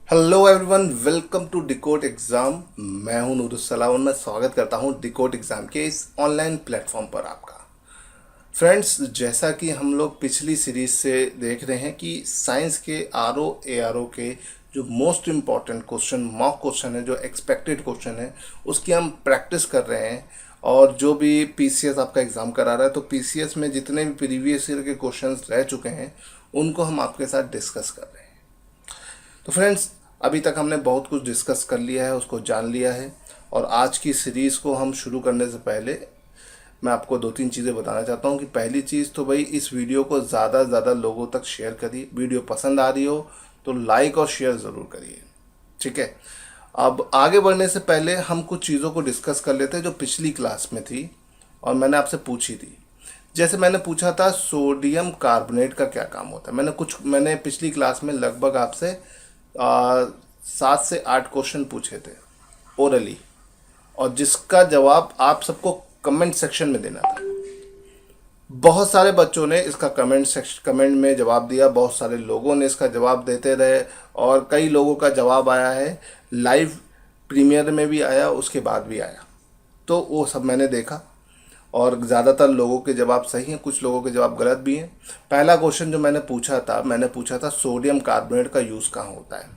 Hello everyone, welcome to decode exam. मैं हूं नूरुसलाम और मैं स्वागत करता हूं डिकोड एग्ज़ाम के इस ऑनलाइन प्लेटफॉर्म पर आपका। फ्रेंड्स, जैसा कि हम लोग पिछली सीरीज से देख रहे हैं कि साइंस के आरओ एआरओ के जो most important question mock question है, जो एक्सपेक्टेड क्वेश्चन है, उसकी हम प्रैक्टिस कर रहे हैं। और जो भी पीसीएस आपका एग्ज़ाम करा रहा है, तो पीसीएस में जितने भी प्रीवियस ईयर के क्वेश्चंस रह चुके हैं उनको हम आपके साथ डिस्कस कर रहे हैं। तो फ्रेंड्स, अभी तक हमने बहुत कुछ डिस्कस कर लिया है, उसको जान लिया है। और आज की सीरीज़ को हम शुरू करने से पहले मैं आपको दो तीन चीज़ें बताना चाहता हूँ कि पहली चीज़ तो भाई, इस वीडियो को ज़्यादा से ज़्यादा लोगों तक शेयर करिए। वीडियो पसंद आ रही हो तो लाइक और शेयर ज़रूर करिए, ठीक है। अब आगे बढ़ने से पहले हम कुछ चीज़ों को डिस्कस कर लेते हैं जो पिछली क्लास में थी और मैंने आपसे पूछी थी। जैसे मैंने पूछा था सोडियम कार्बोनेट का क्या काम होता है। मैंने पिछली क्लास में लगभग आपसे 7 से 8 क्वेश्चन पूछे थे ओरली, और जिसका जवाब आप सबको कमेंट सेक्शन में देना था। बहुत सारे बच्चों ने इसका कमेंट में जवाब दिया, बहुत सारे लोगों ने इसका जवाब देते रहे, और कई लोगों का जवाब आया है लाइव प्रीमियर में भी आया, उसके बाद भी आया। तो वो सब मैंने देखा और ज़्यादातर लोगों के जवाब सही हैं, कुछ लोगों के जवाब गलत भी हैं। पहला क्वेश्चन जो मैंने पूछा था सोडियम कार्बोनेट का यूज़ कहाँ होता है।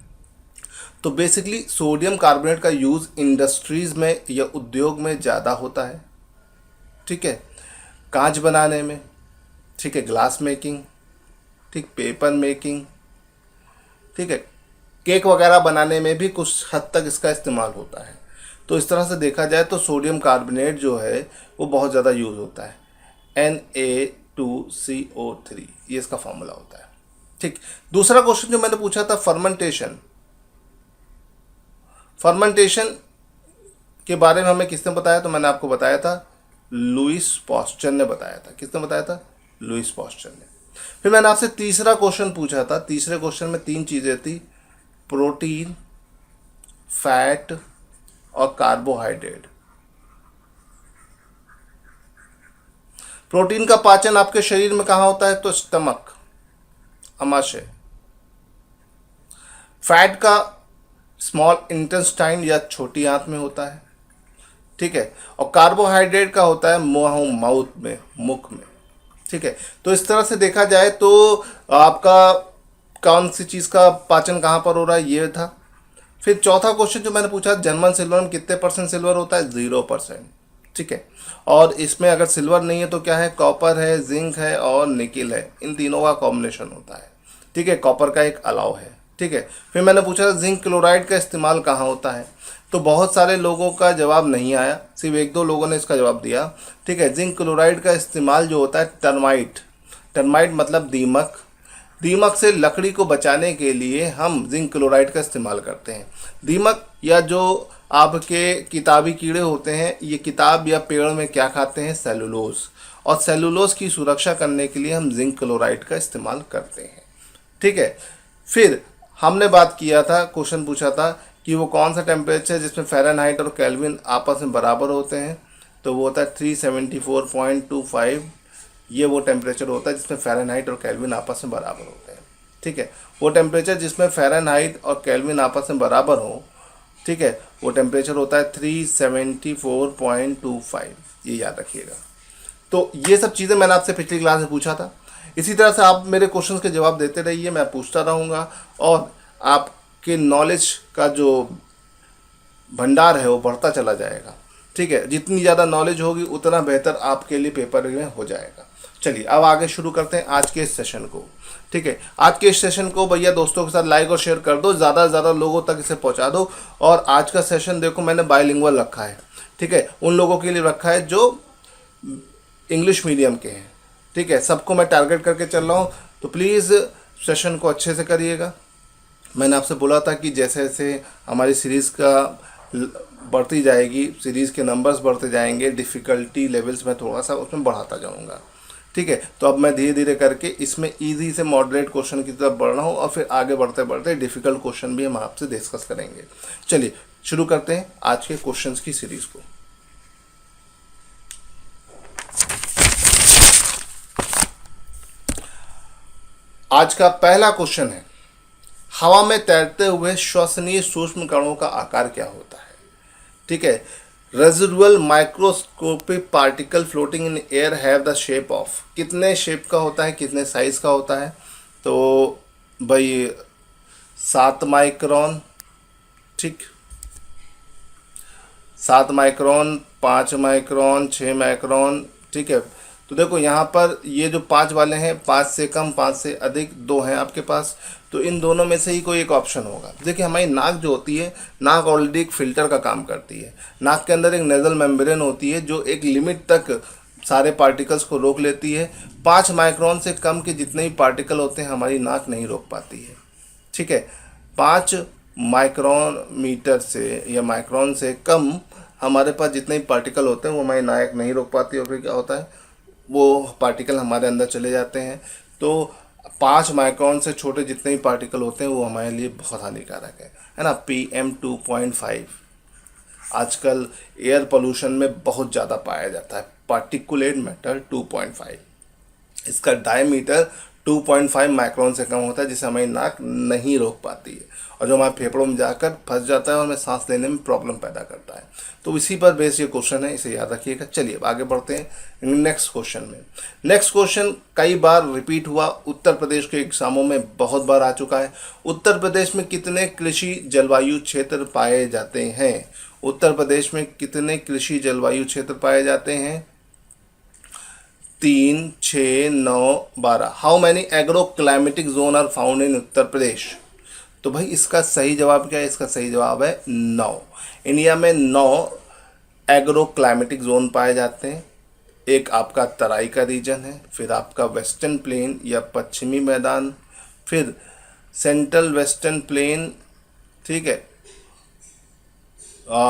तो बेसिकली सोडियम कार्बोनेट का यूज़ इंडस्ट्रीज़ में या उद्योग में ज़्यादा होता है, ठीक है। कांच बनाने में, ठीक है, ग्लास मेकिंग, ठीक, पेपर मेकिंग, ठीक है, केक वगैरह बनाने में भी कुछ हद तक इसका इस्तेमाल होता है। तो इस तरह से देखा जाए तो सोडियम कार्बोनेट जो है वो बहुत ज़्यादा यूज़ होता है। Na2CO3 ये इसका फॉर्मूला होता है, ठीक। दूसरा क्वेश्चन जो मैंने पूछा था फर्मेंटेशन के बारे में हमें किसने बताया, तो मैंने आपको बताया था लुईस पॉस्चर ने बताया था। किसने बताया था? लुईस पॉस्चर ने। फिर मैंने आपसे तीसरा क्वेश्चन पूछा था। तीसरे क्वेश्चन में 3 चीज़ें थी, प्रोटीन, फैट और कार्बोहाइड्रेट। प्रोटीन का पाचन आपके शरीर में कहाँ होता है? तो स्टमक, अमाशय। फैट का स्मॉल इंटेस्टाइन या छोटी आंत में होता है, ठीक है। और कार्बोहाइड्रेट का होता है माउथ में, मुख में, ठीक है। तो इस तरह से देखा जाए तो आपका कौन सी चीज़ का पाचन कहाँ पर हो रहा है, ये था। फिर चौथा क्वेश्चन जो मैंने पूछा, जर्मन सिल्वर में कितने % सिल्वर होता है? 0%, ठीक है। और इसमें अगर सिल्वर नहीं है तो क्या है? कॉपर है, जिंक है और निकिल है। इन तीनों का कॉम्बिनेशन होता है, ठीक है। कॉपर का एक अलाव है, ठीक है। फिर मैंने पूछा जिंक क्लोराइड का इस्तेमाल कहाँ होता है, तो बहुत सारे लोगों का जवाब नहीं आया, सिर्फ 1-2 लोगों ने इसका जवाब दिया, ठीक है। जिंक क्लोराइड का इस्तेमाल जो होता है टर्माइट मतलब दीमक से लकड़ी को बचाने के लिए हम जिंक क्लोराइड का इस्तेमाल करते हैं। दीमक या जो आपके किताबी कीड़े होते हैं, ये किताब या पेड़ में क्या खाते हैं? सेलुलोज। और सेलुलोज की सुरक्षा करने के लिए हम जिंक क्लोराइड का इस्तेमाल करते हैं, ठीक है। फिर हमने बात किया था, क्वेश्चन पूछा था कि वो कौन सा टेम्परेचर जिसमें फ़ारेनहाइट और केल्विन आपस में बराबर होते हैं, तो वो होता है 374.25। ये वो टेम्परेचर होता है जिसमें फ़ारेनहाइट और केल्विन आपस में बराबर होते हैं, ठीक है। वो टेम्परेचर जिसमें फ़ारेनहाइट और केल्विन आपस में बराबर हो, ठीक है, वो टेम्परेचर होता है 374.25। ये याद रखिएगा। तो ये सब चीज़ें मैंने आपसे पिछली क्लास में पूछा था। इसी तरह से आप मेरे क्वेश्चंस के जवाब देते रहिए, मैं पूछता रहूँगा और आपके नॉलेज का जो भंडार है वो बढ़ता चला जाएगा, ठीक है। जितनी ज़्यादा नॉलेज होगी उतना बेहतर आपके लिए पेपर में हो जाएगा। चलिए अब आगे शुरू करते हैं आज के इस सेशन को, ठीक है। आज के इस सेशन को भैया दोस्तों के साथ लाइक और शेयर कर दो, ज़्यादा से ज़्यादा लोगों तक इसे पहुंचा दो। और आज का सेशन देखो मैंने बाइलिंगुअल रखा है, ठीक है। उन लोगों के लिए रखा है जो इंग्लिश मीडियम के हैं, ठीक है। सबको मैं टारगेट करके चल रहा हूँ, तो प्लीज़ सेशन को अच्छे से करिएगा। मैंने आपसे बोला था कि जैसे जैसे हमारी सीरीज़ का बढ़ती जाएगी, सीरीज़ के नंबर्स बढ़ते जाएंगे, डिफ़िकल्टी लेवल्स में थोड़ा सा उसमें बढ़ाता जाऊंगा, ठीक है। तो अब मैं धीरे धीरे करके इसमें इजी से मॉडरेट क्वेश्चन की तरफ बढ़ रहा हूँ और फिर आगे बढ़ते बढ़ते डिफ़िकल्ट क्वेश्चन भी हम आपसे डिस्कस करेंगे। चलिए शुरू करते हैं आज के क्वेश्चंस की सीरीज़ को। आज का पहला क्वेश्चन है, हवा में तैरते हुए श्वसनीय सूक्ष्म कणों का आकार क्या होता है? ठीक है, residual microscopic particle floating in air have the shape of, कितने शेप का होता है, कितने साइज का होता है? तो भाई 7 माइक्रोन, ठीक, 7 माइक्रोन, 5 माइक्रोन, 6 माइक्रोन, ठीक है। तो देखो यहाँ पर ये जो 5 वाले हैं, 5 से कम, 5 से अधिक, 2 हैं आपके पास, तो इन दोनों में से ही कोई एक ऑप्शन होगा। देखिए हमारी नाक जो होती है, नाक ऑलरेडी एक फिल्टर का काम करती है। नाक के अंदर एक नेजल मेम्ब्रेन होती है जो एक लिमिट तक सारे पार्टिकल्स को रोक लेती है। 5 माइक्रोन से कम के जितने भी पार्टिकल होते हैं हमारी नाक नहीं रोक पाती है, ठीक है। 5 माइक्रोन मीटर से या माइक्रोन से कम हमारे पास जितने भी पार्टिकल होते हैं वो हमारी नाक नहीं रोक पाती, और फिर क्या होता है, वो पार्टिकल हमारे अंदर चले जाते हैं। तो 5 माइक्रोन से छोटे जितने भी पार्टिकल होते हैं वो हमारे लिए बहुत हानिकारक है ना। PM2.5 आजकल एयर पोल्यूशन में बहुत ज़्यादा पाया जाता है। पार्टिकुलेट मैटर 2.5, इसका डायमीटर 2.5 माइक्रोन से कम होता है, जिसे हमारी नाक नहीं रोक पाती है और जो हमारे फेफड़ों में जाकर फंस जाता है और हमें सांस लेने में प्रॉब्लम पैदा करता है। तो इसी पर बेस ये क्वेश्चन है, इसे याद रखिएगा। चलिए अब आगे बढ़ते हैं नेक्स्ट क्वेश्चन में। नेक्स्ट क्वेश्चन कई बार रिपीट हुआ, उत्तर प्रदेश के एग्जामों में बहुत बार आ चुका है। उत्तर प्रदेश में कितने कृषि जलवायु क्षेत्र पाए जाते हैं? उत्तर प्रदेश में कितने कृषि जलवायु क्षेत्र पाए जाते हैं? 3, 6, 9, 12। How many agro climatic zone are found in Uttar Pradesh? तो भाई इसका सही जवाब क्या है? इसका सही जवाब है 9। इंडिया में 9 एग्रो क्लाइमेटिक जोन पाए जाते हैं। एक आपका तराई का रीजन है, फिर आपका वेस्टर्न प्लेन या पश्चिमी मैदान, फिर सेंट्रल वेस्टर्न प्लेन, ठीक है,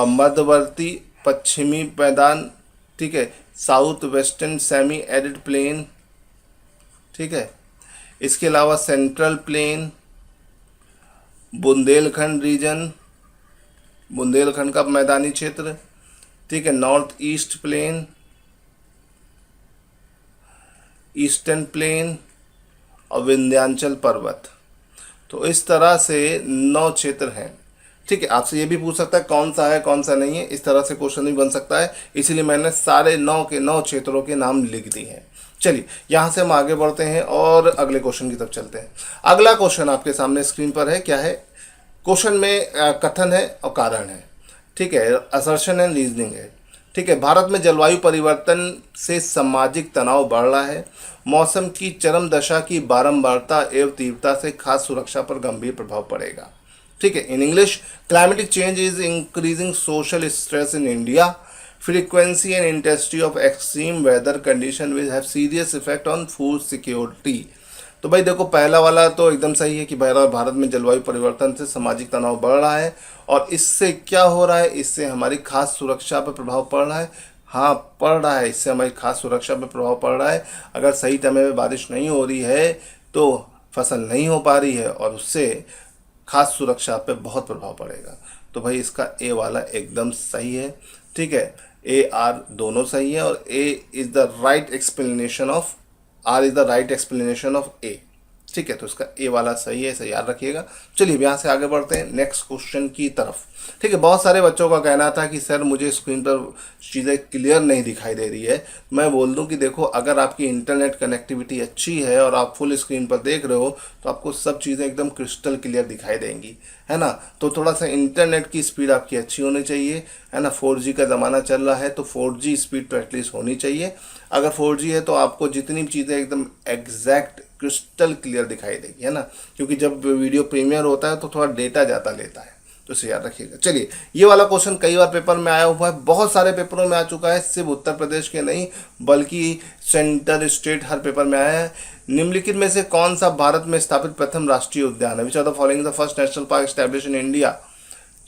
मध्यवर्ती पश्चिमी मैदान, ठीक है, south western semi arid plain, ठीक है, इसके अलावा central plain, Bundelkhand region, Bundelkhand का मैदानी क्षेत्र, ठीक है, north east plain, eastern plain और विंध्याचल पर्वत। तो इस तरह से 9 क्षेत्र हैं, ठीक है। आपसे ये भी पूछ सकता है कौन सा है कौन सा नहीं है, इस तरह से क्वेश्चन भी बन सकता है, इसीलिए मैंने सारे 9 के 9 क्षेत्रों के नाम लिख दिए हैं। चलिए यहाँ से हम आगे बढ़ते हैं और अगले क्वेश्चन की तरफ चलते हैं। अगला क्वेश्चन आपके सामने स्क्रीन पर है, क्या है? क्वेश्चन में कथन है और कारण है, ठीक है, असर्शन एंड रीजनिंग है, ठीक है। भारत में जलवायु परिवर्तन से सामाजिक तनाव बढ़ रहा है। मौसम की चरम दशा की बारंबारता एवं तीव्रता से खाद्य सुरक्षा पर गंभीर प्रभाव पड़ेगा, ठीक है। In English, climatic change is increasing social stress in India, frequency and intensity of extreme weather condition will have serious effect on food security. तो भाई देखो पहला वाला तो एकदम सही है कि भारत में जलवायु परिवर्तन से सामाजिक तनाव बढ़ रहा है, और इससे क्या हो रहा है, इससे हमारी खाद्य सुरक्षा पर प्रभाव पड़ रहा है। हाँ पड़ रहा है, इससे हमारी खाद्य सुरक्षा पर प्रभाव पड़ रहा है। अगर सही समय में बारिश नहीं हो रही है तो फसल नहीं हो पा रही है और उससे खाद्य सुरक्षा पे बहुत प्रभाव पड़ेगा। तो भाई इसका ए वाला एकदम सही है, ठीक है। ए आर दोनों सही है और A is the right explanation of, R is the right explanation of A, ठीक है। तो इसका ए वाला सही है, इसे याद रखिएगा। चलिए यहाँ से आगे बढ़ते हैं नेक्स्ट क्वेश्चन की तरफ, ठीक है। बहुत सारे बच्चों का कहना था कि सर मुझे स्क्रीन पर चीज़ें क्लियर नहीं दिखाई दे रही है। मैं बोल दूं कि देखो अगर आपकी इंटरनेट कनेक्टिविटी अच्छी है और आप फुल स्क्रीन पर देख रहे हो तो आपको सब चीज़ें एकदम क्रिस्टल क्लियर दिखाई देंगी, है ना। तो थोड़ा सा इंटरनेट की स्पीड आपकी अच्छी होनी चाहिए, है ना। 4G का ज़माना चल रहा है तो 4G स्पीड तो एटलीस्ट होनी चाहिए। अगर 4G है तो आपको जितनी चीज़ें एकदम एग्जैक्ट क्रिस्टल क्लियर दिखाई देगी, है ना, क्योंकि जब वीडियो प्रीमियर होता है तो थोड़ा डेटा ज़्यादा लेता है, तो इसे याद रखिएगा। चलिए ये वाला क्वेश्चन कई बार पेपर में आया हुआ है, बहुत सारे पेपरों में आ चुका है, सिर्फ उत्तर प्रदेश के नहीं बल्कि सेंटर स्टेट हर पेपर में आया है। निम्नलिखित में से कौन सा भारत में स्थापित प्रथम राष्ट्रीय उद्यान है? Which are the following the first national park establish in India?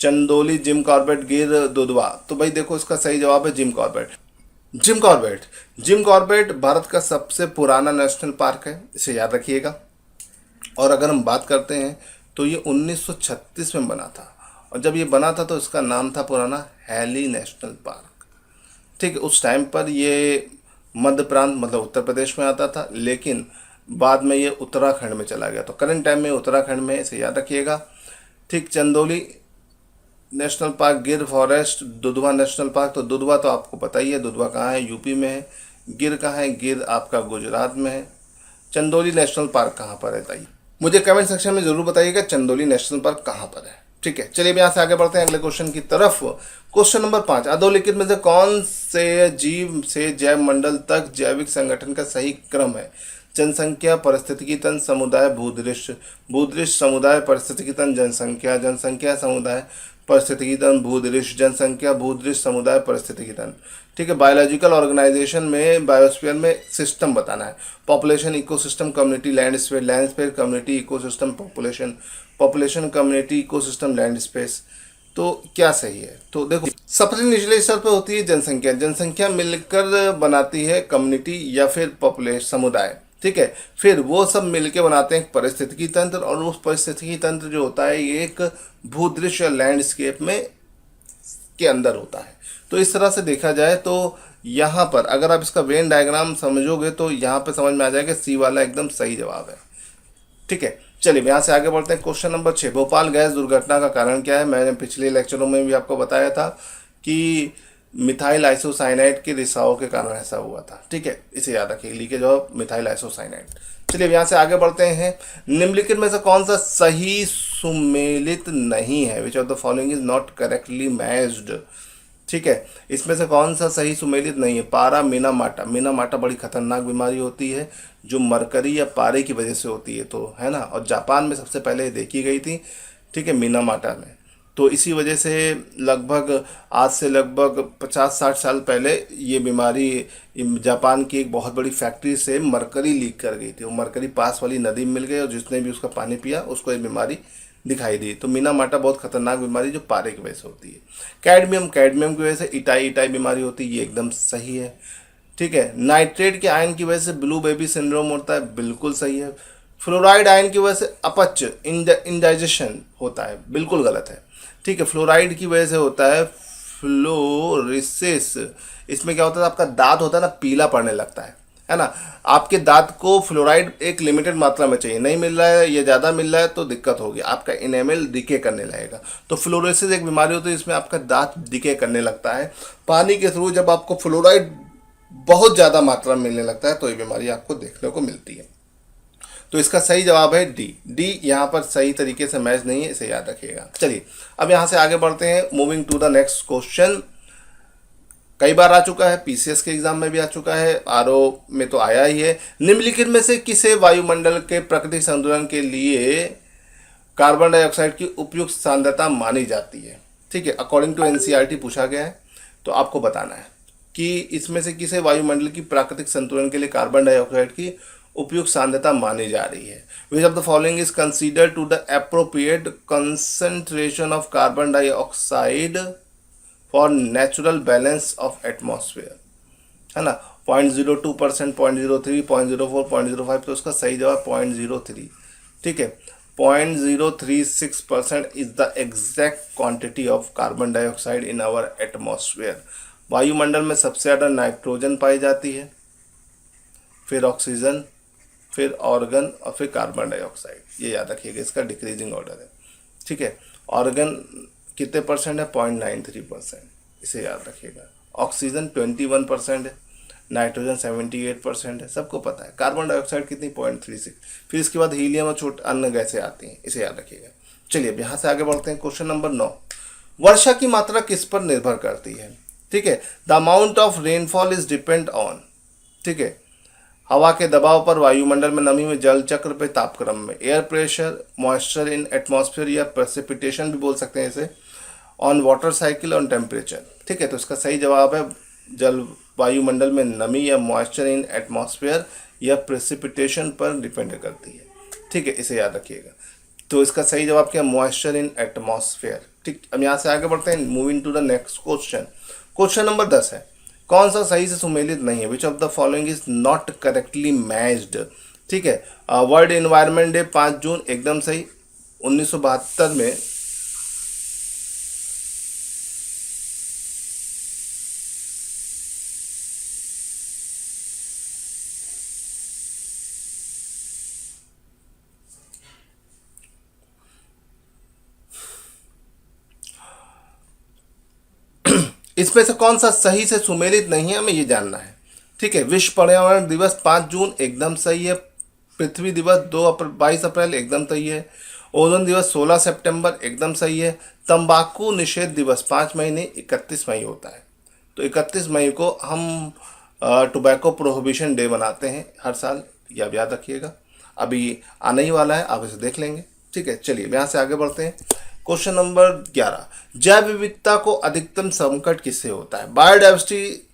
Chandoli, Jim Corbett, Gir, Dudhwa. तो भाई देखो इसका सही जवाब है Jim Corbett. Jim Corbett, Jim Corbett Bharat का सबसे पुराना नेशनल पार्क है, इसे याद रखिएगा। और अगर हम बात करते हैं तो ये 1936 में बना था, और जब ये बना था तो इसका नाम था पुराना हैली नेशनल पार्क, ठीक है। उस टाइम पर ये मध्य प्रांत मतलब उत्तर प्रदेश में आता था, लेकिन बाद में ये उत्तराखंड में चला गया, तो करंट टाइम में उत्तराखंड में, इसे याद रखिएगा। ठीक, चंदौली नेशनल पार्क, गिर फॉरेस्ट, दुधवा नेशनल पार्क, तो दुधवा तो आपको पता ही है, दुधवा कहाँ है, यूपी में है। गिर कहाँ है, गिर आपका गुजरात में है। चंदौली नेशनल पार्क कहाँ पर है बताइए, मुझे कमेंट सेक्शन में जरूर बताइएगा चंदौली नेशनल पार्क कहाँ पर है। ठीक है, चलिए अब यहाँ से आगे बढ़ते हैं अगले क्वेश्चन की तरफ। क्वेश्चन नंबर 5, अधोलिखित में से कौन से जीव से जैव मंडल तक जैविक संगठन का सही क्रम है? जनसंख्या, पारिस्थितिकी तंत्र, समुदाय, भूदृश्य। भूदृश्य, समुदाय, पारिस्थितिकी तंत्र, जनसंख्या। जनसंख्या, समुदाय, पारिस्थितिकी तंत्र, भूदृश्य। जनसंख्या, भूदृश्य, समुदाय, पारिस्थितिकी तंत्र। ठीक है, बायोलॉजिकल ऑर्गेनाइजेशन में बायोस्फीयर में सिस्टम बताना है। Population, ecosystem, community, land space. Land space, community, ecosystem, population. Population, community, ecosystem, land space. तो क्या सही है? तो देखो, सबसे निचले स्तर पर होती है जनसंख्या। जनसंख्या मिलकर बनाती है कम्युनिटी या फिर पॉपुलेशन, समुदाय। ठीक है, फिर वो सब मिलके बनाते हैं एक पारिस्थितिकी तंत्र, और उस पारिस्थितिकी तंत्र जो होता है ये एक भूदृश्य लैंडस्केप में के अंदर होता है। तो इस तरह से देखा जाए तो यहाँ पर अगर आप इसका वेन डायग्राम समझोगे तो यहाँ पे समझ में आ जाएगा, सी वाला एकदम सही जवाब है। ठीक है, चलिए यहाँ से आगे बढ़ते हैं। क्वेश्चन नंबर 6, भोपाल गैस दुर्घटना का कारण क्या है? मैंने पिछले लेक्चरों में भी आपको बताया था कि मिथाइल आइसोसाइनाइड के रिसाव के कारण ऐसा हुआ था। ठीक है, इसे याद रखिए, लीकेज ऑफ मिथाइल आइसोसाइनाइड। चलिए यहाँ से आगे बढ़ते हैं। निम्नलिखित में से कौन सा सही सुमेलित नहीं है? Which of the following is not correctly matched? ठीक है, इसमें से कौन सा सही सुमेलित नहीं है? पारा, मीनामाटा। मीनामाटा बड़ी खतरनाक बीमारी होती है जो मरकरी या पारे की वजह से होती है, तो है ना, और जापान में सबसे पहले देखी गई थी। ठीक है, मीनामाटा में। तो इसी वजह से लगभग आज से लगभग 50-60 साल पहले ये बीमारी जापान की एक बहुत बड़ी फैक्ट्री से मरकरी लीक कर गई थी। वो मरकरी पास वाली नदी में मिल गई और जिसने भी उसका पानी पिया उसको ये बीमारी दिखाई दी। तो मीनामाटा बहुत खतरनाक बीमारी जो पारे की वजह से होती है। कैडमियम, कैडमियम की वजह से इटाई इटाई बीमारी होती है, ये एकदम सही है। ठीक है, नाइट्रेट के आयन की वजह से ब्लू बेबी सिंड्रोम होता है, बिल्कुल सही है। फ्लोराइड आयन की वजह से अपच इंडाइजेशन होता है, बिल्कुल गलत है। ठीक है, फ्लोराइड की वजह से होता है फ्लोरिसिस। इसमें क्या होता है, आपका दांत होता है ना पीला पड़ने लगता है ना। आपके दांत को फ्लोराइड एक लिमिटेड मात्रा में चाहिए, नहीं मिल रहा है या ज़्यादा मिल रहा है तो दिक्कत होगी, आपका इनेमल डिके करने लगेगा। तो फ्लोरोसिस एक बीमारी होती है इसमें आपका दांत डिके करने लगता है। पानी के थ्रू जब आपको फ्लोराइड बहुत ज़्यादा मात्रा में मिलने लगता है तो ये बीमारी आपको देखने को मिलती है। तो इसका सही जवाब है डी। डी यहाँ पर सही तरीके से मैच नहीं है, इसे याद रखिएगा। चलिए अब यहाँ से आगे बढ़ते हैं। Moving to the next question. कई बार आ चुका है, पीसीएस के एग्जाम में भी आ चुका है, आरओ में तो आया ही है। निम्नलिखित में से किसे वायुमंडल के प्राकृतिक संतुलन के लिए कार्बन डाइऑक्साइड की उपयुक्त सांद्रता मानी जाती है? ठीक है, अकॉर्डिंग टू एनसीईआरटी पूछा गया है, तो आपको बताना है कि इसमें से किसे वायुमंडल की प्राकृतिक संतुलन के लिए कार्बन डाइऑक्साइड की उपयुक्त सांद्रता मानी जा रही है। Which of the following is consider to the appropriate concentration of carbon dioxide for natural balance of atmosphere? है ना, 0.02%, 0.03, 0.04, 0.05, तो उसका सही जवाब 0.03। ठीक है, 0.036% is the exact quantity of carbon dioxide in our atmosphere. वायुमंडल में सबसे ज़्यादा नाइट्रोजन पाई जाती है, फिर ऑक्सीजन, फिर ऑर्गन और फिर कार्बन डाइऑक्साइड। ये याद रखिएगा, इसका डिक्रीजिंग ऑर्डर है। ठीक है, ऑर्गन कितने परसेंट है? 0.93%, इसे याद रखिएगा। ऑक्सीजन 21% है, नाइट्रोजन 78% है, सबको पता है। कार्बन डाइऑक्साइड कितनी? 0.36। फिर इसके बाद हीलियम और छोटे अन्य गैसें आती हैं, इसे याद रखिएगा। चलिए अब यहाँ से आगे बढ़ते हैं। क्वेश्चन नंबर 9, वर्षा की मात्रा किस पर निर्भर करती है? ठीक है, the amount of rainfall is depend on. ठीक है, हवा के दबाव पर, वायुमंडल में नमी में, जल चक्र पे, तापक्रम में, air pressure, moisture in atmosphere या प्रेसिपिटेशन भी बोल सकते हैं इसे, on water cycle, on temperature. ठीक है, तो इसका सही जवाब है जल वायुमंडल में नमी या मॉइस्चर इन एटमॉस्फेयर या प्रेसिपिटेशन पर डिपेंड करती है। ठीक है, इसे याद रखिएगा। तो इसका सही जवाब क्या? Moisture in atmosphere. ठीक, अब यहाँ से आगे बढ़ते हैं। Moving to the next question. Question number 10 है, कौन सा सही से सुमेलित नहीं है? Which of the following is not correctly matched? ठीक है, वर्ल्ड एनवायरनमेंट डे 5 जून एकदम सही। 1972 में इसमें से कौन सा सही से सुमेलित नहीं है हमें ये जानना है। ठीक है, विश्व पर्यावरण दिवस 5 जून एकदम सही है। पृथ्वी दिवस 22 अप्रैल एकदम सही है। ओजोन दिवस 16 सितंबर एकदम सही है। तंबाकू निषेध दिवस 5 महीने 31 मई होता है। तो 31 मई को हम टोबैको प्रोहिबिशन डे मनाते हैं हर साल, ये आप याद रखिएगा। अभी आने ही वाला है, आप इसे देख लेंगे। ठीक है, चलिए यहाँ से आगे बढ़ते हैं। क्वेश्चन नंबर 11, जैव विविधता को अधिकतम संकट किससे होता है? Biodiversity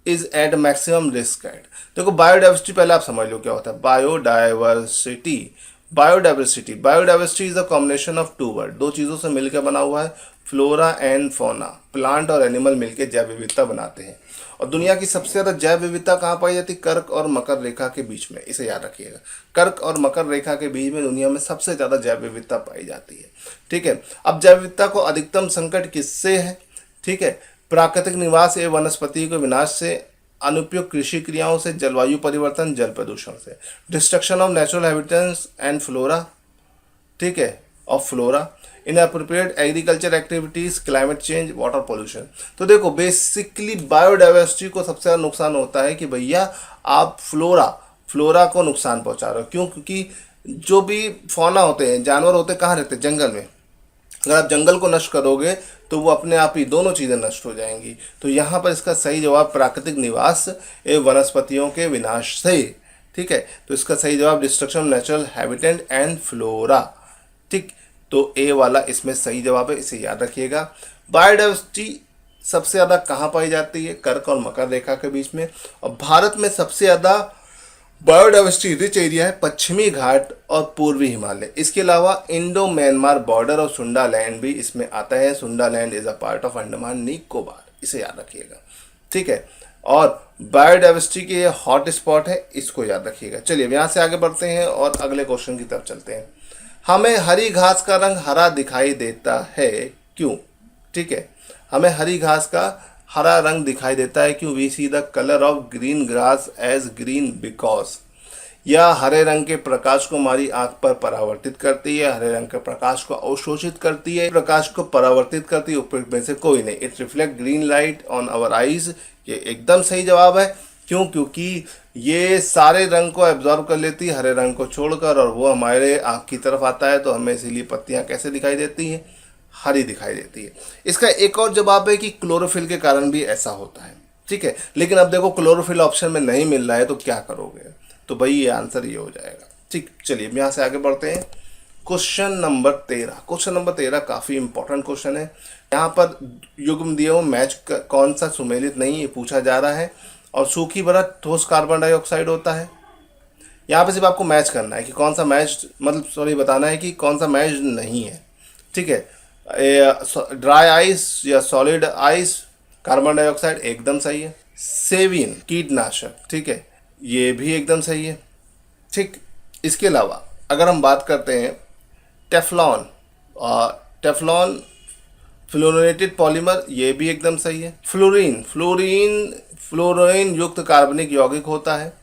is at maximum risk at. देखो बायोडाइवर्सिटी पहले आप समझ लो क्या होता है। Biodiversity biodiversity is a combination of two word, दो चीज़ों से मिलकर बना हुआ है। फ्लोरा एंड फौना, प्लांट और एनिमल मिलकर जैव विविधता बनाते हैं। और दुनिया की सबसे ज़्यादा जैव विविधता कहाँ पाई जाती है? कर्क और मकर रेखा के बीच में, इसे याद रखिएगा। कर्क और मकर रेखा के बीच में दुनिया में सबसे ज़्यादा जैव विविधता पाई जाती है। ठीक है, अब जैव विविधता को अधिकतम संकट किससे है? ठीक है, प्राकृतिक निवास एवं वनस्पति के विनाश से, अनुपयुक्त कृषि क्रियाओं से, जलवायु परिवर्तन, जल प्रदूषण से। Destruction of natural habitats and flora, ठीक है, of flora, inappropriate agriculture activities, climate change, water pollution. तो देखो बेसिकली बायोडाइवर्सिटी को सबसे ज़्यादा नुकसान होता है कि भैया आप फ्लोरा को नुकसान पहुंचा रहे हो। क्यों? क्योंकि जो भी फौना होते हैं, जानवर होते हैं, कहाँ रहते हैं? जंगल में। अगर आप जंगल को नष्ट करोगे तो वो अपने आप ही दोनों चीज़ें नष्ट हो जाएंगी। तो यहाँ पर इसका सही जवाब प्राकृतिक निवास एवं वनस्पतियों के विनाश से। ठीक है, तो इसका सही जवाब destruction natural habitat and flora. ठीक, तो ए वाला इसमें सही जवाब है, इसे याद रखिएगा। बायोडाइवर्सिटी सबसे ज़्यादा कहाँ पाई जाती है? कर्क और मकर रेखा के बीच में। और भारत में सबसे ज़्यादा बायोडाइवर्सिटी रिच एरिया है पश्चिमी घाट और पूर्वी हिमालय। इसके अलावा इंडो म्यांमार बॉर्डर और सुंडा लैंड भी इसमें आता है। सुंडा land is a part of Andaman Nicobar, इसे याद रखिएगा। ठीक है, और बायोडाइवर्सिटी के हॉट स्पॉट है, इसको याद रखिएगा। चलिए यहाँ से आगे बढ़ते हैं और अगले क्वेश्चन की तरफ चलते हैं। हमें हरी घास का रंग हरा दिखाई देता है, क्यों? ठीक है, हमें हरी घास का हरा रंग दिखाई देता है क्यों? We see the colour of green grass as green because, या हरे रंग के प्रकाश को हमारी आंख पर परावर्तित करती है, हरे रंग के प्रकाश को अवशोषित करती है, प्रकाश को परावर्तित करती है, उपयुक्त में से कोई नहीं। It reflect green light on our eyes, ये एकदम सही जवाब है। क्यों? क्योंकि ये सारे रंग को एब्जॉर्व कर लेती है हरे रंग को छोड़कर, और वो हमारे आँख की तरफ आता है, तो हमें इसीलिए पत्तियाँ कैसे दिखाई देती हैं? हरी दिखाई देती है। इसका एक और जवाब है कि क्लोरोफिल के कारण भी ऐसा होता है। ठीक है, लेकिन अब देखो क्लोरोफिल ऑप्शन में नहीं मिल रहा है तो क्या करोगे? तो भाई ये आंसर ये हो जाएगा। ठीक, चलिए अब यहाँ से आगे बढ़ते हैं। क्वेश्चन नंबर 13 काफ़ी इंपॉर्टेंट क्वेश्चन है। यहाँ पर युग्म दिए हुए मैच कौन सा सुमेलित नहीं, ये पूछा जा रहा है। और सूखी बर्फ ठोस कार्बन डाइऑक्साइड होता है। यहाँ पे सिर्फ आपको मैच करना है कि कौन सा मैच, मतलब सॉरी बताना है कि कौन सा मैच नहीं है। ठीक है, ड्राई आइस या सॉलिड आइस, कार्बन डाइऑक्साइड एकदम सही है। सेविन कीटनाशक, ठीक है, ये भी एकदम सही है। ठीक, इसके अलावा अगर हम बात करते हैं टेफ्लॉन, टेफ्लॉन फ्लोरिनेटेड पॉलीमर, ये भी एकदम सही है। फ्लोरीन युक्त कार्बनिक यौगिक होता है।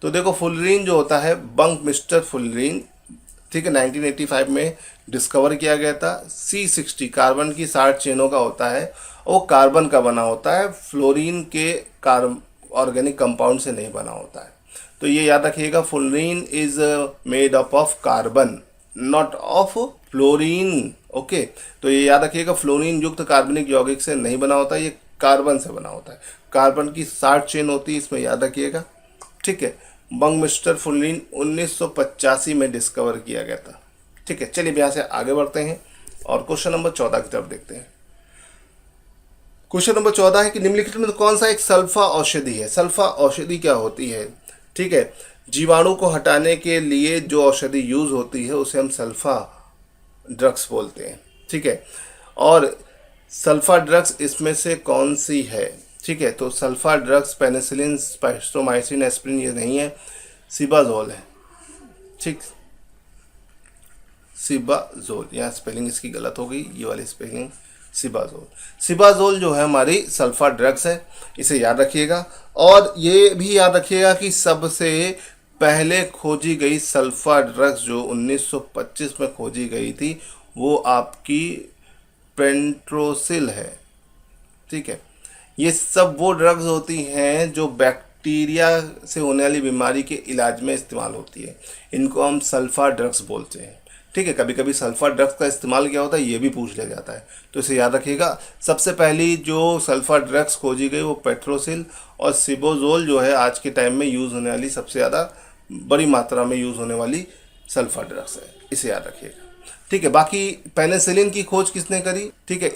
तो देखो फ्लोरीन जो होता है, बंक मिस्टर फ्लोरीन, ठीक है, 1985 में डिस्कवर किया गया था। C60 कार्बन की 60 चेनों का होता है, वो कार्बन का बना होता है, फ्लोरीन के ऑर्गेनिक कंपाउंड से नहीं बना होता है। तो ये याद रखिएगा, fluorine is made up of carbon not of fluorine. Okay, तो ये याद रखिएगा, फ्लोरीन युक्त कार्बनिक यौगिक से नहीं बना होता, ये कार्बन से बना होता है। कार्बन की 60 चेन होती है, इसमें याद रखिएगा। ठीक है, बंग मिस्टर फ्लोरीन 1985 में डिस्कवर किया गया था। ठीक है, चलिए यहाँ से आगे बढ़ते हैं और क्वेश्चन नंबर 14 की तरफ देखते हैं। क्वेश्चन नंबर 14 है कि निम्नलिखित में कौन सा एक सल्फा औषधि है? सल्फा औषधि क्या होती है? ठीक है, जीवाणु को हटाने के लिए जो औषधि यूज होती है उसे हम सल्फा ड्रग्स बोलते हैं। ठीक है, और सल्फा ड्रग्स इसमें से कौन सी है? ठीक है, तो sulpha drugs penicillin, streptomycin, aspirin ये नहीं है, सिबाजोल है। ठीक, सिबाजोल, यहाँ स्पेलिंग इसकी गलत हो गई, ये वाली स्पेलिंग सिबाजोल। सिबाजोल जो है हमारी सल्फा ड्रग्स है, इसे याद रखिएगा। और ये भी याद रखिएगा कि सबसे पहले खोजी गई सल्फा ड्रग्स जो 1925 में खोजी गई थी वो आपकी पेंट्रोसिल है। ठीक है, ये सब वो ड्रग्स होती हैं जो बैक्टीरिया से होने वाली बीमारी के इलाज में इस्तेमाल होती है। इनको हम सल्फा ड्रग्स बोलते हैं। ठीक है, कभी कभी सल्फर ड्रग्स का इस्तेमाल क्या होता है ये भी पूछ लिया जाता है, तो इसे याद रखिएगा। सबसे पहली जो सल्फर ड्रग्स खोजी गई वो पेट्रोसिल और सिबोजोल जो है आज के टाइम में यूज़ होने वाली सबसे ज़्यादा बड़ी मात्रा में यूज़ होने वाली सल्फर ड्रग्स है, इसे याद रखिएगा। ठीक है, बाकी पेनिसिलिन की खोज किसने करी? ठीक है,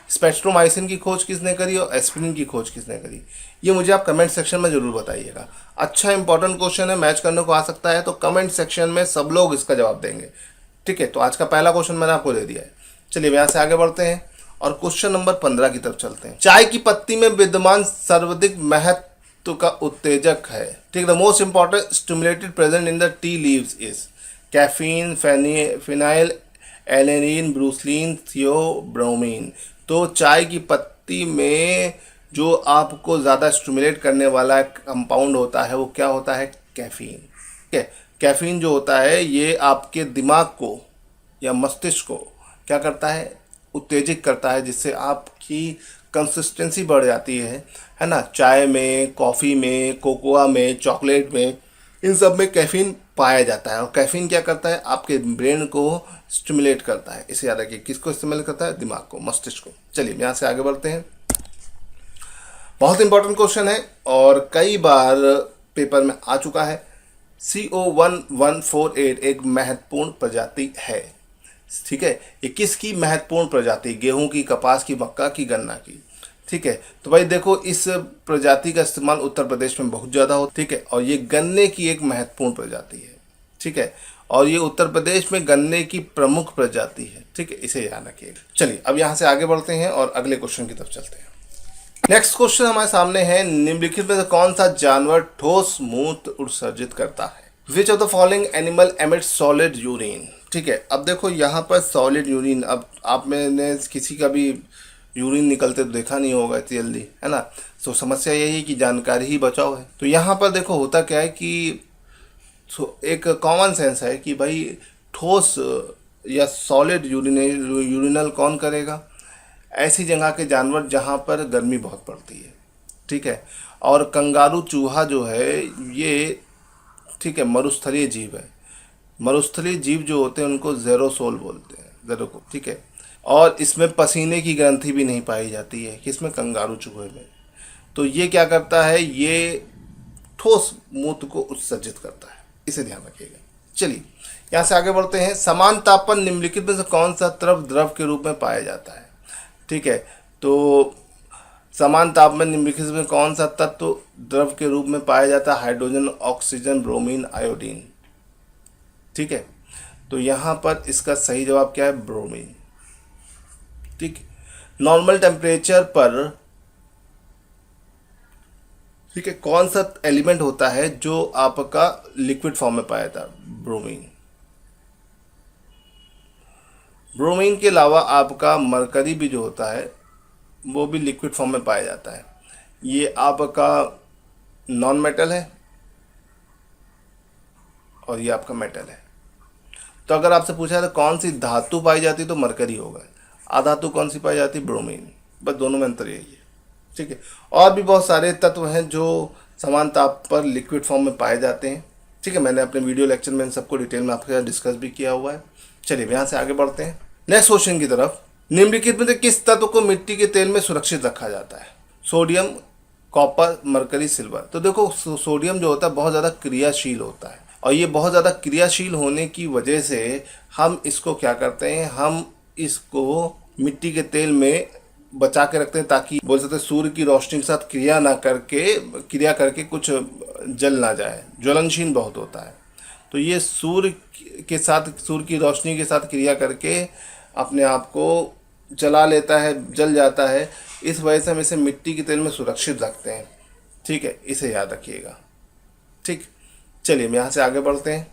स्पेक्ट्रोमाइसिन की खोज किसने करी और एस्पिरिन की खोज किसने करी? ये मुझे आप कमेंट सेक्शन में ज़रूर बताइएगा। अच्छा इंपॉर्टेंट क्वेश्चन है, मैच करने को आ सकता है, तो कमेंट सेक्शन में सब लोग इसका जवाब देंगे। ठीक है, तो आज का पहला क्वेश्चन मैंने आपको दे दिया है। चलिए यहाँ से आगे बढ़ते हैं और क्वेश्चन नंबर 15 की तरफ चलते हैं। चाय की पत्ती में विद्यमान सर्वाधिक महत्व का उत्तेजक है। ठीक है, the most important stimulated present in the tea leaves is caffeine, phenyl alanine, brucine, theobromine. तो चाय की पत्ती में जो आपको ज़्यादा स्टिमुलेट करने वाला कंपाउंड होता है वो क्या होता है? कैफीन। ठीक है, कैफीन जो होता है ये आपके दिमाग को या मस्तिष्क को क्या करता है? उत्तेजित करता है, जिससे आपकी कंसिस्टेंसी बढ़ जाती है ना। चाय में, कॉफ़ी में, कोकोआ में, चॉकलेट में, इन सब में कैफीन पाया जाता है। और कैफीन क्या करता है? आपके ब्रेन को स्टिमुलेट करता है। इसे याद रखिए, किसको स्टिमुलेट करता है? दिमाग को, मस्तिष्क को। चलिए यहाँ से आगे बढ़ते हैं। बहुत इंपॉर्टेंट क्वेश्चन है और कई बार पेपर में आ चुका है। CO1148 एक महत्वपूर्ण प्रजाति है। ठीक है, ये किसकी महत्वपूर्ण प्रजाति? गेहूं की, कपास की, मक्का की, गन्ना की। ठीक है, तो भाई देखो इस प्रजाति का इस्तेमाल उत्तर प्रदेश में बहुत ज़्यादा होता है। ठीक है, और ये गन्ने की एक महत्वपूर्ण प्रजाति है। ठीक है, और ये उत्तर प्रदेश में गन्ने की प्रमुख प्रजाति है। ठीक है, इसे याद रखिए। चलिए अब यहाँ से आगे बढ़ते हैं और अगले क्वेश्चन की तरफ चलते हैं। नेक्स्ट क्वेश्चन हमारे सामने है, निम्नलिखित में से कौन सा जानवर ठोस मूत्र उत्सर्जित करता है? Which of the following animal emits solid urine? ठीक है, अब देखो यहाँ पर सॉलिड यूरिन, अब आप मैंने किसी का भी यूरिन निकलते तो देखा नहीं होगा इतनी जल्दी, है ना। तो समस्या यही है कि जानकारी ही बचाओ है। तो यहाँ पर देखो होता क्या है कि एक कॉमन सेंस है कि भाई ठोस या सॉलिड यूरिनल कौन करेगा? ऐसी जगह के जानवर जहाँ पर गर्मी बहुत पड़ती है। ठीक है, और कंगारू चूहा जो है ये, ठीक है, मरुस्थलीय जीव है। मरुस्थलीय जीव जो होते हैं उनको ज़ेरोसोल बोलते हैं, ज़ेरो को। ठीक है, और इसमें पसीने की ग्रंथि भी नहीं पाई जाती है, किसमें? कंगारू चूहे में। तो ये क्या करता है? ये ठोस मूत्र को उत्सर्जित करता है, इसे ध्यान रखिएगा। चलिए यहाँ से आगे बढ़ते हैं। समान ताप पर निम्नलिखित में से कौन सा द्रव द्रव के रूप में पाया जाता है? ठीक है, तो समान ताप में निम्नलिखित में कौन सा तत्व द्रव के रूप में पाया जाता है? Hydrogen, oxygen, bromine, iodine. ठीक है, तो यहाँ पर इसका सही जवाब क्या है? ब्रोमीन। ठीक, नॉर्मल टेम्परेचर पर, ठीक है, कौन सा एलिमेंट होता है जो आपका लिक्विड फॉर्म में पाया जाता है? ब्रोमीन। ब्रोमीन के अलावा आपका मरकरी भी जो होता है वो भी लिक्विड फॉर्म में पाया जाता है। ये आपका नॉन मेटल है और ये आपका मेटल है। तो अगर आपसे पूछा है तो कौन सी धातु पाई जाती है तो मरकरी होगा। अधातु कौन सी पाई जाती है? ब्रोमीन। बस दोनों में अंतर यही है। ठीक है, और भी बहुत सारे तत्व हैं जो समान ताप पर लिक्विड फॉर्म में पाए जाते हैं। ठीक है, मैंने अपने वीडियो लेक्चर में इन सबको डिटेल में आपके साथ डिस्कस भी किया हुआ है। चलिए यहाँ से आगे बढ़ते हैं नेक्स्ट क्वेश्चन की तरफ। निम्नलिखित में से किस तत्व को मिट्टी के तेल में सुरक्षित रखा जाता है? Sodium, copper, mercury, silver. तो देखो सोडियम जो होता है बहुत ज़्यादा क्रियाशील होता है और ये बहुत ज़्यादा क्रियाशील होने की वजह से हम इसको क्या करते हैं, हम इसको मिट्टी के तेल में बचा के रखते हैं ताकि बोल सकते हैं सूर्य की रोशनी के साथ क्रिया करके कुछ जल ना जाए। ज्वलनशील बहुत होता है, तो ये सूर्य की रोशनी के साथ क्रिया करके अपने आप को जला लेता है, जल जाता है। इस वजह से हम इसे मिट्टी के तेल में सुरक्षित रखते हैं। ठीक है, इसे याद रखिएगा। ठीक, चलिए हम यहाँ से आगे बढ़ते हैं।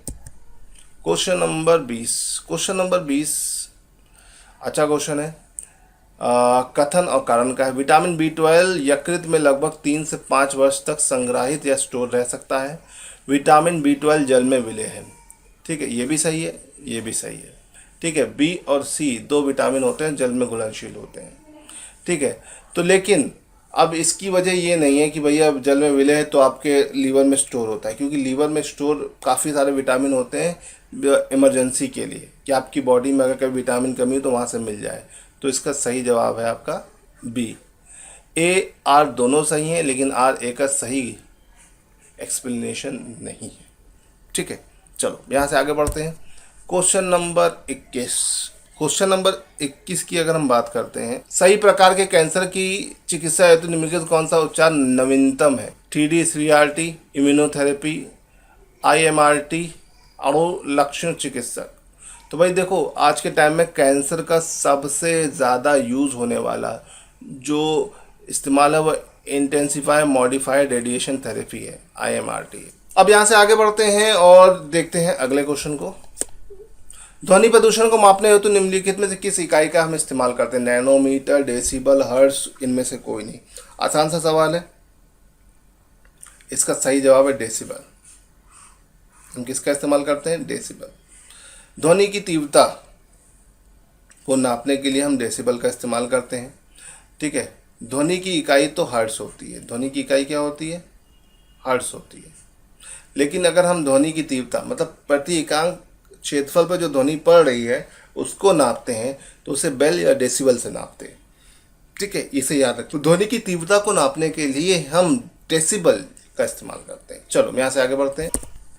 क्वेश्चन नंबर 20 अच्छा क्वेश्चन है। कथन और कारण का है। विटामिन B12 यकृत में लगभग 3 से 5 वर्ष तक संग्रहित या स्टोर रह सकता है। विटामिन B12 जल में विलय है। ठीक है, ये भी सही है, ये भी सही है। ठीक है, B और C 2 विटामिन होते हैं, जल में घुलनशील होते हैं। ठीक है, तो लेकिन अब इसकी वजह ये नहीं है कि भैया जल में विलय है तो आपके लीवर में स्टोर होता है, क्योंकि लीवर में स्टोर काफ़ी सारे विटामिन होते हैं इमरजेंसी के लिए, कि आपकी बॉडी में अगर कभी विटामिन कमी हो तो वहाँ से मिल जाए। तो इसका सही जवाब है आपका बी। ए आर दोनों सही हैं, लेकिन आर ए का सही एक्सप्लेनेशन नहीं है। ठीक है, चलो यहाँ से आगे बढ़ते हैं। Question number 21। क्वेश्चन नंबर 21 की अगर हम बात करते हैं, सही प्रकार के कैंसर की चिकित्सा हेतु निम्नलिखित कौन सा उपचार नवीनतम है? 3D CRT, इम्यूनोथेरेपी, IMRT, अणुलक्षण चिकित्सक। तो भाई देखो, आज के टाइम में कैंसर का सबसे ज़्यादा यूज़ होने वाला जो इस्तेमाल है वो इंटेंसिफाई मॉडिफाइड रेडिएशन थेरेपी है, IMRT। अब यहाँ से आगे बढ़ते हैं और देखते हैं अगले क्वेश्चन को। ध्वनि प्रदूषण को मापने हेतु निम्नलिखित में से किस इकाई का हम इस्तेमाल करते हैं? नैनोमीटर, डेसिबल, हर्ट्ज, इनमें से कोई नहीं। आसान सा सवाल है, इसका सही जवाब है डेसिबल। हम किसका इस्तेमाल करते हैं? डेसिबल। ध्वनि की तीव्रता को नापने के लिए हम डेसिबल का इस्तेमाल करते हैं। ठीक है, ध्वनि की इकाई तो हर्ट्ज होती है। ध्वनि की इकाई क्या होती है? हर्ट्ज होती है। लेकिन अगर हम ध्वनि की तीव्रता मतलब प्रति एकांक क्षेत्रफल पर जो ध्वनि पड़ रही है उसको नापते हैं तो उसे बेल या डेसिबल से नापते हैं। ठीक है, इसे याद रखें। तो ध्वनि की तीव्रता को नापने के लिए हम डेसिबल का इस्तेमाल करते हैं। चलो यहाँ से आगे बढ़ते हैं।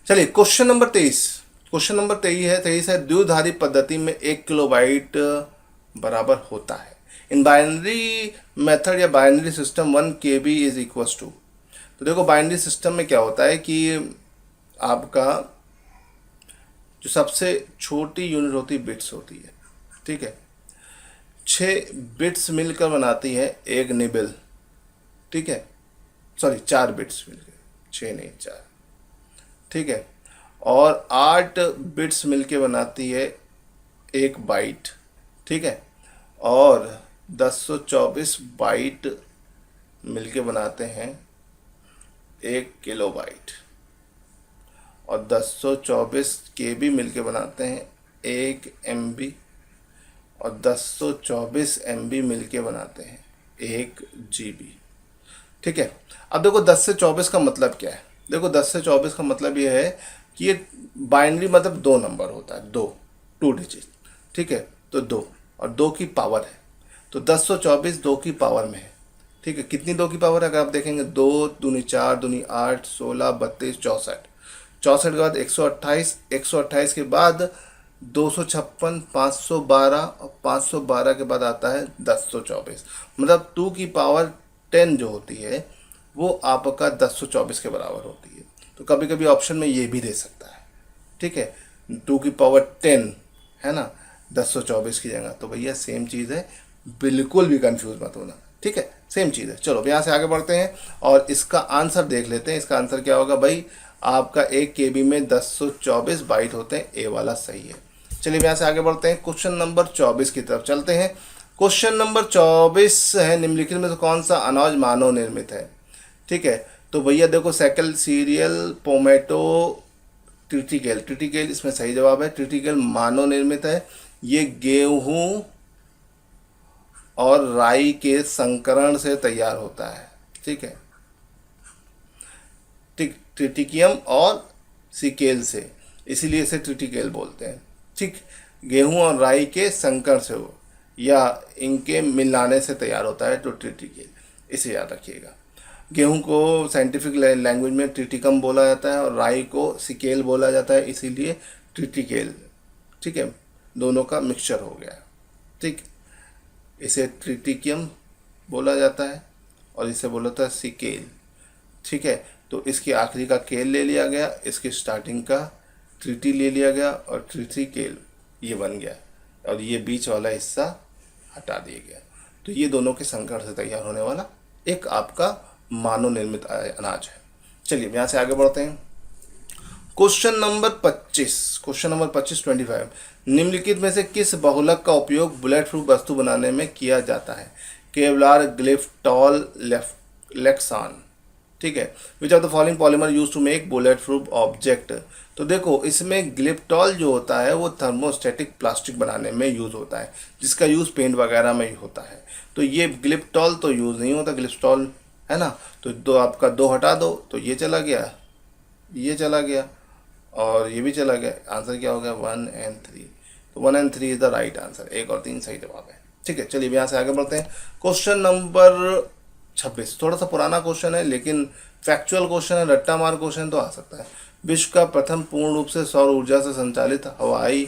चलिए क्वेश्चन नंबर 23। क्वेश्चन नंबर 23 है द्विधारी पद्धति में 1 किलोबाइट बराबर होता है। इन बाइनरी मेथड या binary system 1 KB is equals to. तो देखो, बाइनरी सिस्टम में क्या होता है कि आपका जो सबसे छोटी यूनिट होती है बिट्स होती है। ठीक है, 6 बिट्स मिलकर बनाती है एक निबल। ठीक है, सॉरी 4 बिट्स मिलकर, 6 नहीं 4। ठीक है, और 8 बिट्स मिलकर बनाती है एक बाइट। ठीक है, और 1024 बाइट मिलके बनाते हैं 1 किलोबाइट, और 1024 KB मिलके बनाते हैं 1 MB, और 1024 MB मिलके बनाते हैं 1 GB। ठीक है, अब देखो 10 से 24 का मतलब क्या है? देखो 10 से 24 का मतलब ये है कि ये बाइनरी मतलब 2 नंबर होता है, 2 डिजिट। ठीक है, तो 2 और 2 की पावर है, तो 1024 2 की पावर में है। ठीक है, कितनी 2 की पावर है? अगर आप देखेंगे 2 दूनी 4 दूनी 8 16 32 64। 64 के बाद 128, 128 के बाद 256, 512, और 512 के बाद आता है 1024। मतलब 2 की पावर 10 जो होती है वो आपका 1024 के बराबर होती है। तो कभी कभी ऑप्शन में ये भी दे सकता है। ठीक है, 2 की पावर 10 है ना, 1024 की जगह। तो भैया सेम चीज़ है, बिल्कुल भी कंफ्यूज मत होना। ठीक है, सेम चीज़ है। चलो यहाँ से आगे बढ़ते हैं और इसका आंसर देख लेते हैं। इसका आंसर क्या होगा भाई? आपका 1 KB में 1024 बाइट होते हैं। ए वाला सही है। चलिए यहाँ से आगे बढ़ते हैं, क्वेश्चन नंबर 24 की तरफ चलते हैं। क्वेश्चन नंबर 24 है निम्नलिखित में से कौन सा अनाज मानव निर्मित है? ठीक है, तो भैया देखो, cycle, serial, pomato, triticale. Triticale इसमें सही जवाब है। ट्रिटिकेल मानव निर्मित है। ये गेहूं और राई के संकरण से तैयार होता है। ठीक है, ट्रिटिकियम और सिकेल से, इसीलिए इसे ट्रिटिकेल बोलते हैं। ठीक, गेहूं और राई के संकरण से हो या इनके मिलाने से तैयार होता है, तो ट्रिटिकेल, इसे याद रखिएगा। गेहूं को साइंटिफिक लैंग्वेज में ट्रिटिकम बोला जाता है और राई को सिकेल बोला जाता है, इसीलिए ट्रिटिकेल। ठीक है, दोनों का मिक्सचर हो गया। ठीक, इसे ट्रिटिकियम बोला जाता है और इसे बोला जाता है सिकेल। ठीक है, तो इसकी आखिरी का केल ले लिया गया, इसकी स्टार्टिंग का ट्रिटी ले लिया गया और ट्रिटिकेल ये बन गया, और ये बीच वाला हिस्सा हटा दिया गया। तो ये दोनों के संकरण से तैयार होने वाला एक आपका मानव निर्मित अनाज है। चलिए यहाँ से आगे बढ़ते हैं। Question number 25। क्वेश्चन नंबर 25 निम्नलिखित में से किस बहुलक का उपयोग बुलेट प्रूफ वस्तु बनाने में किया जाता है? Kevlar, Glyptal, Lexan. ठीक है। Which of the following polymer use to make bullet proof object. तो देखो इसमें ग्लिप्टॉल जो होता है वो थर्मोस्टेटिक प्लास्टिक बनाने में यूज़ होता है, जिसका यूज़ पेंट वगैरह में ही होता है। तो ये ग्लिप्टॉल तो यूज़ नहीं होता, ग्लिप्टॉल है ना। तो दो आपका दो हटा दो तो ये चला गया, ये चला गया और ये भी चला गया। आंसर क्या हो गया 1 और 3। तो 1 और 3 इज द राइट आंसर। 1 और 3 सही जवाब है। ठीक है, चलिए यहाँ से आगे बढ़ते हैं। क्वेश्चन नंबर 26 थोड़ा सा पुराना क्वेश्चन है लेकिन फैक्चुअल क्वेश्चन है, रट्टा मार क्वेश्चन तो आ सकता है। विश्व का प्रथम पूर्ण रूप से सौर ऊर्जा से संचालित हवाई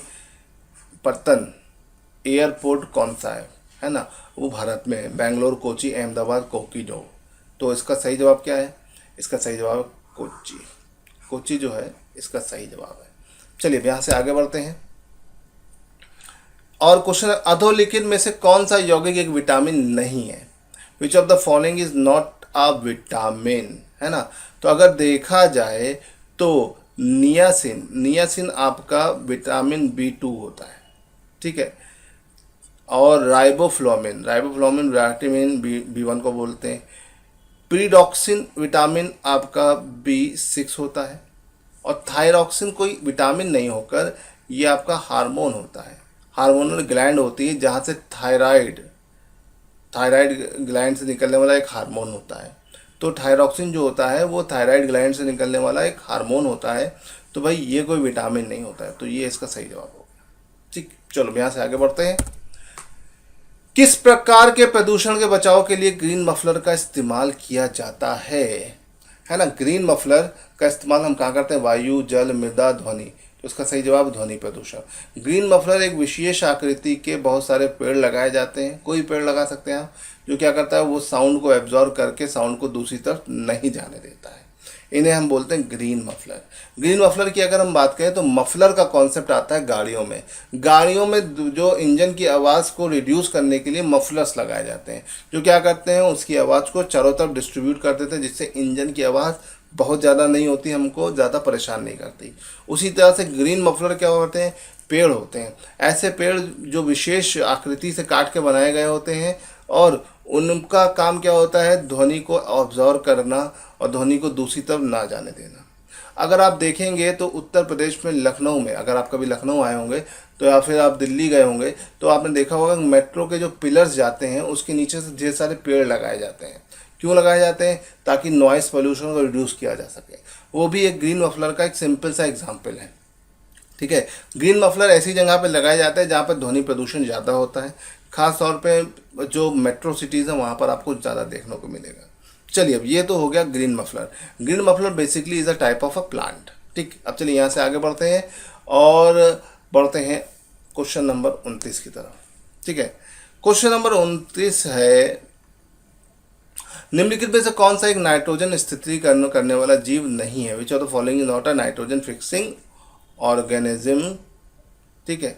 पत्तन एयरपोर्ट कौन सा है ना। वो भारत में है, बेंगलोर, कोची, अहमदाबाद, कोकीनो। तो इसका सही जवाब क्या है? इसका सही जवाब है कोची। कोची जो है इसका सही जवाब है। चलिए यहाँ से आगे बढ़ते हैं। और क्वेश्चन, अधोलिखित में से कौन सा यौगिक एक विटामिन नहीं है? Which of the following is not a vitamin, है ना। तो अगर देखा जाए तो नियासिन, नियासिन आपका विटामिन B2 होता है, ठीक है। और राइबोफ्लोविन, राइबोफ्लोविन विटामिन B1 को बोलते हैं। पीरिडॉक्सिन विटामिन आपका B6 होता है। और थायरॉक्सिन कोई विटामिन नहीं होकर ये आपका हार्मोन होता है, हार्मोनल ग्लैंड होती है जहाँ से थायराइड, थायराइड ग्लैंड से निकलने वाला एक हार्मोन होता है। तो थायरॉक्सिन जो होता है वो थायराइड ग्लैंड से निकलने वाला एक हार्मोन होता है। तो भाई ये कोई विटामिन नहीं होता है, तो ये इसका सही जवाब हो गया। ठीक, चलो यहाँ से आगे बढ़ते हैं। किस प्रकार के प्रदूषण के बचाव के लिए ग्रीन मफलर का इस्तेमाल किया जाता है ना। ग्रीन मफलर का इस्तेमाल हम कहाँ करते हैं? वायु, जल, मृदा, ध्वनि। तो इसका सही जवाब ध्वनि प्रदूषण। ग्रीन मफलर एक विशेष आकृति के बहुत सारे पेड़ लगाए जाते हैं, कोई पेड़ लगा सकते हैं आप, जो क्या करता है वो साउंड को एब्जॉर्ब करके साउंड को दूसरी तरफ नहीं जाने देता है। इन्हें हम बोलते हैं ग्रीन मफलर। ग्रीन मफलर की अगर हम बात करें तो मफलर का कॉन्सेप्ट आता है गाड़ियों में। गाड़ियों में जो इंजन की आवाज़ को रिड्यूस करने के लिए मफलर्स लगाए जाते हैं, जो क्या करते हैं उसकी आवाज़ को चारों तरफ डिस्ट्रीब्यूट कर देते हैं, जिससे इंजन की आवाज़ बहुत ज़्यादा नहीं होती, हमको ज़्यादा परेशान नहीं करती। उसी तरह से ग्रीन मफलर क्या होते हैं? पेड़ होते हैं। ऐसे पेड़ जो विशेष आकृति से काट के बनाए गए होते हैं और उनका काम क्या होता है? ध्वनि को ऑब्जर्व करना और ध्वनि को दूसरी तरफ ना जाने देना। अगर आप देखेंगे तो उत्तर प्रदेश में लखनऊ में, अगर आप कभी लखनऊ आए होंगे तो या फिर आप दिल्ली गए होंगे तो आपने देखा होगा कि मेट्रो के जो पिलर्स जाते हैं उसके नीचे से ढेर सारे पेड़ लगाए जाते हैं। क्यों लगाए जाते हैं? ताकि नॉइस पोल्यूशन को रिड्यूस किया जा सके। वो भी एक ग्रीन मफलर का एक सिंपल सा एग्जाम्पल है, ठीक है। ग्रीन मफलर ऐसी जगह पे लगाया जाता है जहाँ पर ध्वनि प्रदूषण ज़्यादा होता है, खास तौर पे जो मेट्रो सिटीज़ हैं वहाँ पर आपको ज़्यादा देखने को मिलेगा। चलिए, अब ये तो हो गया green muffler. Green muffler basically is a type of a plant. ठीक, अब चलिए यहाँ से आगे बढ़ते हैं और बढ़ते हैं क्वेश्चन नंबर 29 की तरफ। ठीक है, क्वेश्चन नंबर 29 है, निम्नलिखित में से कौन सा एक नाइट्रोजन स्थिरीकरण करने वाला जीव नहीं है? Which of the following is not a nitrogen fixing organism? ठीक है,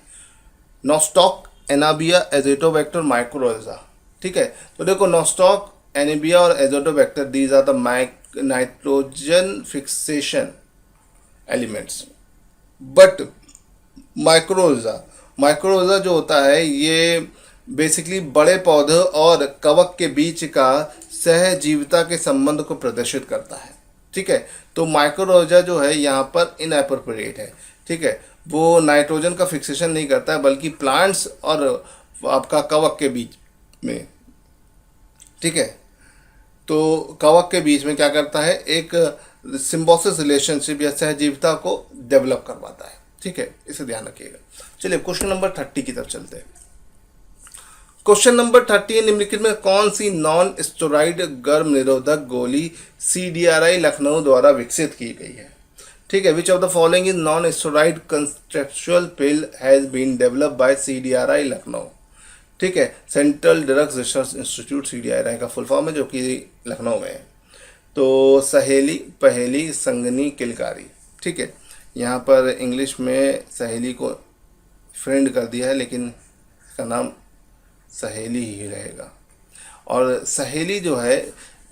नॉस्टॉक, एनाबिया, एजोटोबैक्टर, माइक्रोरहिज़ा। ठीक है, तो देखो नॉस्टॉक, एनाबिया और azotobacter these are the nitrogen fixation elements. But mycorrhiza, mycorrhiza जो होता है ये बेसिकली बड़े पौधे और कवक के बीच का सहजीविता के संबंध को प्रदर्शित करता है। ठीक है, तो माइक्रोरहिज़ा जो है यहाँ पर इनएप्रोप्रिएट है। ठीक है, वो नाइट्रोजन का फिक्सेशन नहीं करता है बल्कि प्लांट्स और आपका कवक के बीच में। ठीक है, तो कवक के बीच में क्या करता है? एक सिम्बोसिस रिलेशनशिप या सहजीविता को डेवलप करवाता है। ठीक है, इसे ध्यान रखिएगा। चलिए क्वेश्चन नंबर 30 की तरफ चलते हैं। क्वेश्चन नंबर 30, निम्नलिखित में कौन सी नॉन स्टेरॉइड गर्भ निरोधक गोली CDRI लखनऊ द्वारा विकसित की गई है? ठीक है, which of the following is non steroid conceptual pill has been developed by CDRI Lucknow? ठीक है, central drugs research institute CDRI का फुल फॉर्म है, जो कि लखनऊ में है। तो सहेली, पहेली, संगनी, किलकारी। ठीक है, यहाँ पर इंग्लिश में सहेली को फ्रेंड कर दिया है लेकिन इसका नाम सहेली ही रहेगा। और सहेली जो है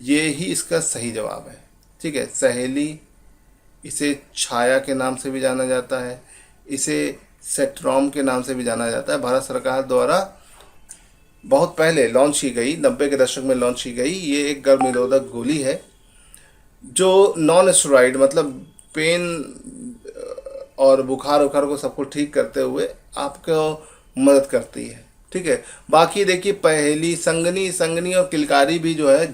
ये ही इसका सही जवाब है। ठीक है, सहेली, इसे छाया के नाम से भी जाना जाता है, इसे सेट्रॉम के नाम से भी जाना जाता है। भारत सरकार द्वारा बहुत पहले लॉन्च की गई, 90 के दशक में लॉन्च की गई। ये एक गर्भ निरोधक गोली है जो नॉन स्टेरॉइड मतलब पेन और बुखार उखार को सबको ठीक करते हुए आपको मदद करती है। ठीक है। बाकी देखिए पहेली, संगनी, संगनी और किलकारी भी जो है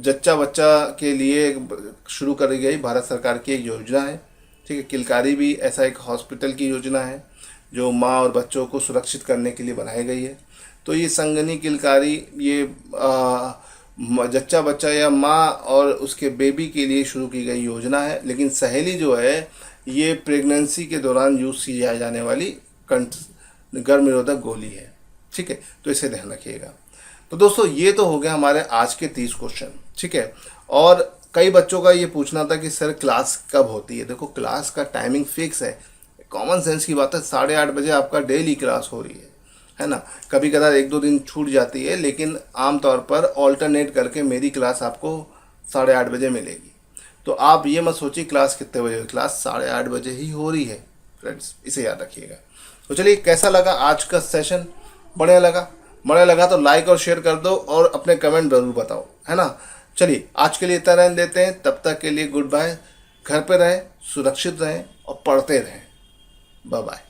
जच्चा बच्चा के लिए शुरू करी गई भारत सरकार की एक योजना है। ठीक है। किलकारी भी ऐसा एक हॉस्पिटल की योजना है जो माँ और बच्चों को सुरक्षित करने के लिए बनाई गई है। तो ये संगनी, किलकारी ये जच्चा बच्चा या माँ और उसके बेबी के लिए शुरू की गई योजना है। लेकिन सहेली जो है ये प्रेगनेंसी के दौरान यूज़ की जाने वाली गर्भ निरोधक गोली है। ठीक है। तो इसे ध्यान रखिएगा। तो दोस्तों ये तो हो गया हमारे आज के 30 क्वेश्चन। ठीक है। और कई बच्चों का ये पूछना था कि सर क्लास कब होती है। देखो क्लास का टाइमिंग फिक्स है, कॉमन सेंस की बात है। 8:30 बजे आपका डेली क्लास हो रही है ना। कभी कदार 1-2 दिन छूट जाती है, लेकिन आमतौर पर ऑल्टरनेट करके मेरी क्लास आपको 8:30 बजे मिलेगी। तो आप ये मत सोचिए क्लास कितने बजे, क्लास 8:30 बजे ही हो रही है फ्रेंड्स, इसे याद रखिएगा। तो चलिए, कैसा लगा आज का सेशन? बढ़िया लगा? बढ़िया लगा तो लाइक और शेयर कर दो और अपने कमेंट जरूर बताओ, है ना। चलिए आज के लिए इतना रहने देते हैं, तब तक के लिए गुड बाय। घर पे रहें, सुरक्षित रहें और पढ़ते रहें। Bye bye.